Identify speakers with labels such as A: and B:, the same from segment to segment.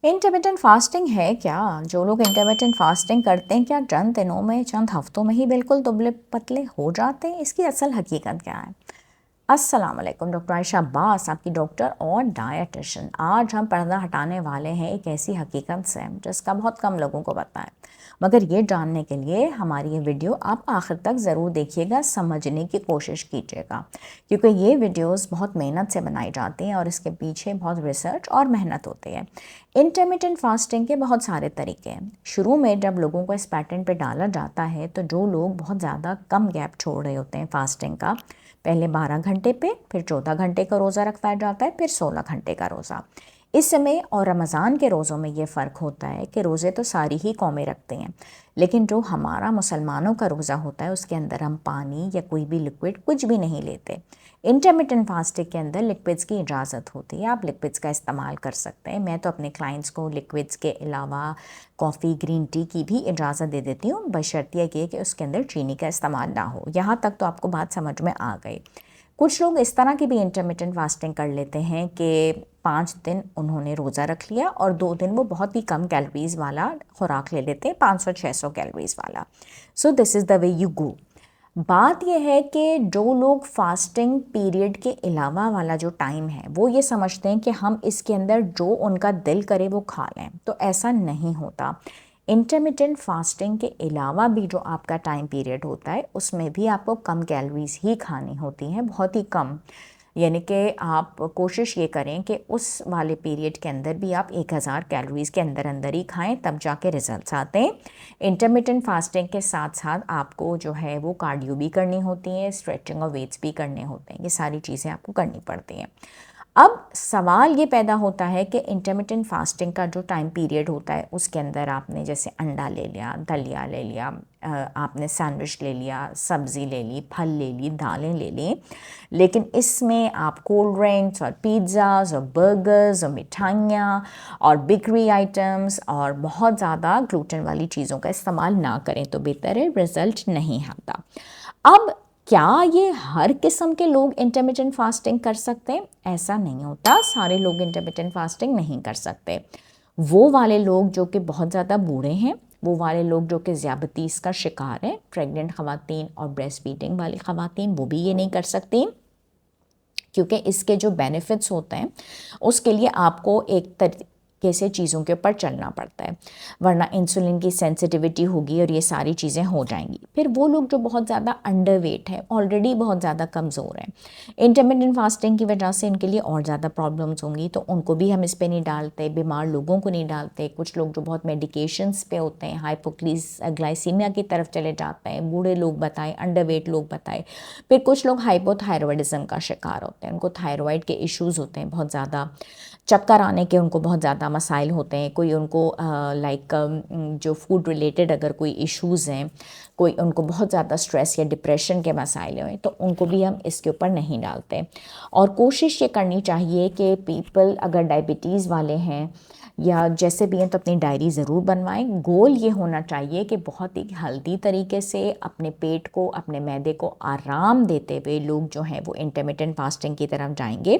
A: Intermittent fasting है क्या? जो लोग इंटरमिटेंट फास्टिंग करते हैं क्या चंद दिनों में, चंद हफ्तों में ही बिल्कुल दुबले पतले हो जाते हैं? इसकी असल हकीकत क्या है? अस्सलाम वालेकुम, डॉक्टर आयशा अब्बास आपकी डॉक्टर और डायटिशियन। आज हम पर्दा हटाने वाले हैं एक ऐसी हकीकत से जिसका बहुत कम लोगों को पता है, मगर ये जानने के लिए हमारी ये वीडियो आप आखिर तक ज़रूर देखिएगा, समझने की कोशिश कीजिएगा, क्योंकि ये वीडियोस बहुत मेहनत से बनाई जाती हैं और इसके पीछे बहुत रिसर्च और मेहनत होती है। इंटरमिटेंट फास्टिंग के बहुत सारे तरीके हैं। शुरू में जब लोगों को इस पैटर्न पे डाला जाता है तो जो लोग बहुत ज़्यादा कम गैप छोड़ रहे होते हैं फास्टिंग का, पहले 12 घंटे पे, फिर 14 घंटे का रोज़ा रखवाया जाता है, फिर 16 घंटे का रोज़ा। इस समय और रमज़ान के रोज़ों में ये फ़र्क होता है कि रोज़े तो सारी ही कौमें रखते हैं, लेकिन जो हमारा मुसलमानों का रोज़ा होता है उसके अंदर हम पानी या कोई भी लिक्विड कुछ भी नहीं लेते। इंटरमिटेंट फास्टिंग के अंदर लिक्विड्स की इजाज़त होती है, आप लिक्विड्स का इस्तेमाल कर सकते हैं। मैं तो अपने क्लाइंट्स को लिक्विड्स के अलावा कॉफ़ी, ग्रीन टी की भी इजाज़त दे देती हूँ, बशर्ते ये कि उसके अंदर चीनी का इस्तेमाल ना हो। यहाँ तक तो आपको बात समझ में आ गई। कुछ लोग इस तरह की भी इंटरमिटेंट फास्टिंग कर लेते हैं कि 5 दिन उन्होंने रोज़ा रख लिया और 2 दिन वो बहुत ही कम कैलोरीज़ वाला खुराक ले लेते हैं, 500-600 कैलोरीज़ वाला। So this is the way you go. बात यह है कि जो लोग फास्टिंग पीरियड के अलावा वाला जो टाइम है वो ये समझते हैं कि हम इसके अंदर जो उनका दिल करे वो खा लें, तो ऐसा नहीं होता। इंटरमिटेंट फास्टिंग के अलावा भी जो आपका टाइम पीरियड होता है उसमें भी आपको कम कैलोरीज ही खानी होती हैं, बहुत ही कम। यानी कि आप कोशिश ये करें कि उस वाले पीरियड के अंदर भी आप 1000 कैलोरीज़ के अंदर अंदर ही खाएं, तब जाके रिजल्ट्स आते हैं। इंटरमिटेंट फास्टिंग के साथ साथ आपको जो है वो कार्डियो भी करनी होती है, स्ट्रेचिंग और वेट्स भी करने होते हैं, ये सारी चीज़ें आपको करनी पड़ती हैं। अब सवाल ये पैदा होता है कि इंटरमिटेंट फास्टिंग का जो टाइम पीरियड होता है उसके अंदर आपने जैसे अंडा ले लिया, दलिया ले लिया, आपने सैंडविच ले लिया, सब्ज़ी ले ली, फल ले ली, दालें ले ली, लेकिन इसमें आप कोल्ड ड्रिंक्स और पिज़्ज़ाज़ और बर्गर्स और मिठाइयाँ और बेकरी आइटम्स और बहुत ज़्यादा ग्लूटेन वाली चीज़ों का इस्तेमाल ना करें तो बेहतर है, रिज़ल्ट नहीं आता। अब क्या ये हर किस्म के लोग इंटरमिटेंट फास्टिंग कर सकते हैं? ऐसा नहीं होता, सारे लोग इंटरमिटेंट फास्टिंग नहीं कर सकते। वो वाले लोग जो कि बहुत ज़्यादा बूढ़े हैं, वो वाले लोग जो कि ज़ियाबतीस का शिकार हैं, प्रेग्नेंट ख़वातीन और ब्रेस्ट फीडिंग वाली ख़वातीन, वो भी ये नहीं कर सकती, क्योंकि इसके जो बेनिफिट्स होते हैं उसके लिए आपको एक कैसे चीज़ों के ऊपर चलना पड़ता है, वरना इंसुलिन की सेंसिटिविटी होगी और ये सारी चीज़ें हो जाएंगी। फिर वो लोग जो बहुत ज़्यादा अंडरवेट है, ऑलरेडी बहुत ज़्यादा कमज़ोर हैं, इंटरमिटेंट फास्टिंग की वजह से इनके लिए और ज़्यादा प्रॉब्लम्स होंगी, तो उनको भी हम इस पर नहीं डालते, बीमार लोगों को नहीं डालते। कुछ लोग जो बहुत मेडिकेशंस पे होते हैं, हाइपोग्लाइसीमिया की तरफ चले जाते हैं, बूढ़े लोग बताएं, अंडरवेट लोग बताएं। फिर कुछ लोग हाइपोथायरॉयडिज्म का शिकार होते हैं, उनको थायराइड के इश्यूज़ होते हैं बहुत ज़्यादा, चक्कर आने के उनको बहुत ज़्यादा मसाइल होते हैं, कोई उनको जो फूड रिलेटेड अगर कोई इश्यूज़ हैं, कोई उनको बहुत ज़्यादा स्ट्रेस या डिप्रेशन के मसाइल हैं, तो उनको भी हम इसके ऊपर नहीं डालते। और कोशिश ये करनी चाहिए कि पीपल अगर डायबिटीज़ वाले हैं या जैसे भी हैं तो अपनी डायरी ज़रूर बनवाएं। गोल ये होना चाहिए कि बहुत ही हेल्दी तरीके से अपने पेट को, अपने मैदे को आराम देते हुए लोग जो हैं वो इंटरमिटेंट फास्टिंग की तरफ जाएंगे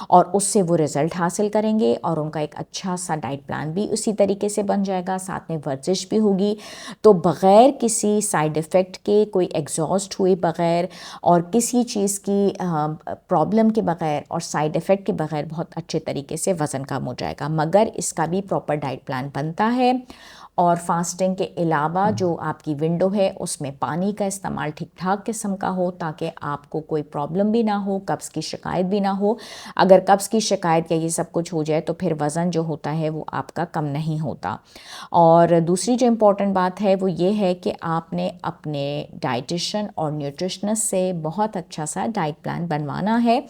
A: और उससे वो रिज़ल्ट हासिल करेंगे और उनका एक अच्छा सा डाइट प्लान भी उसी तरीके से बन जाएगा, साथ में वर्जिश भी होगी। तो बग़ैर किसी साइड इफ़ेक्ट के, कोई एग्जॉस्ट हुए बग़ैर और किसी चीज़ की प्रॉब्लम के बग़ैर और साइड इफ़ेक्ट के बग़ैर बहुत अच्छे तरीके से वज़न कम हो जाएगा, मगर इसका भी प्रॉपर डाइट प्लान बनता है। और फास्टिंग के अलावा जो आपकी विंडो है उसमें पानी का इस्तेमाल ठीक ठाक किस्म का हो, ताकि आपको कोई प्रॉब्लम भी ना हो, कब्ज़ की शिकायत भी ना हो। अगर कब्ज़ की शिकायत या ये सब कुछ हो जाए तो फिर वज़न जो होता है वो आपका कम नहीं होता। और दूसरी जो इम्पोर्टेंट बात है वो ये है कि आपने अपने डाइटिशियन और न्यूट्रिशनिस्ट से बहुत अच्छा सा डाइट प्लान बनवाना है।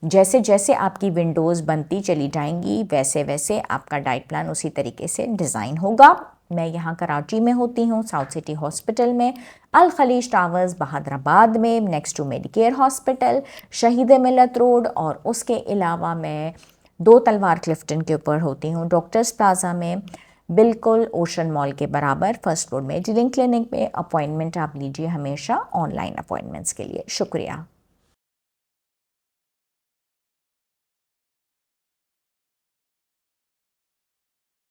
A: जैसे जैसे आपकी विंडोज़ बनती चली जाएंगी वैसे वैसे आपका डाइट प्लान उसी तरीके से डिज़ाइन होगा। मैं यहाँ कराची में होती हूँ, साउथ सिटी हॉस्पिटल में, अल खलीज टावर्स बहादराबाद में, नेक्स्ट टू मेडिकेयर हॉस्पिटल, शहीद मिलत रोड, और उसके अलावा मैं 2 तलवार क्लिफ्टन के ऊपर होती हूँ, डॉक्टर्स प्लाजा में, बिल्कुल ओशन मॉल के बराबर फर्स्ट फ्लोर में, जिलिंग क्लिनिक में। अपॉइंटमेंट आप लीजिए हमेशा ऑनलाइन अपॉइंटमेंट्स के लिए। शुक्रिया।